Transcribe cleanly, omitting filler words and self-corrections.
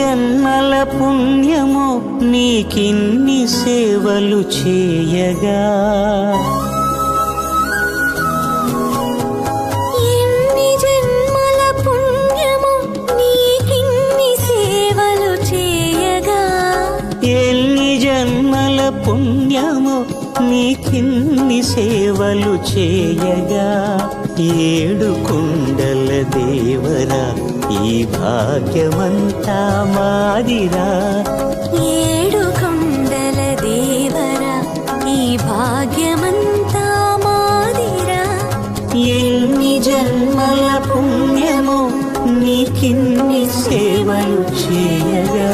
జన్మల పుణ్యమో నీకిన్ని సేవలు చేయగా, ఎన్ని జన్మల పుణ్యమో నీకిన్ని సేవలు చేయగా, ఎన్ని జన్మల పుణ్యమో నీకిన్ని సేవలు చేయగా, ఏడు కుండల దేవరా ఈ భాగ్యమంతా మాదిరా, ఏడు కొండల దేవరా ఈ భాగ్యమంతా మాదిరా, ఎన్ని జన్మల పుణ్యమో నీకిన్ని సేవలు చేయగా.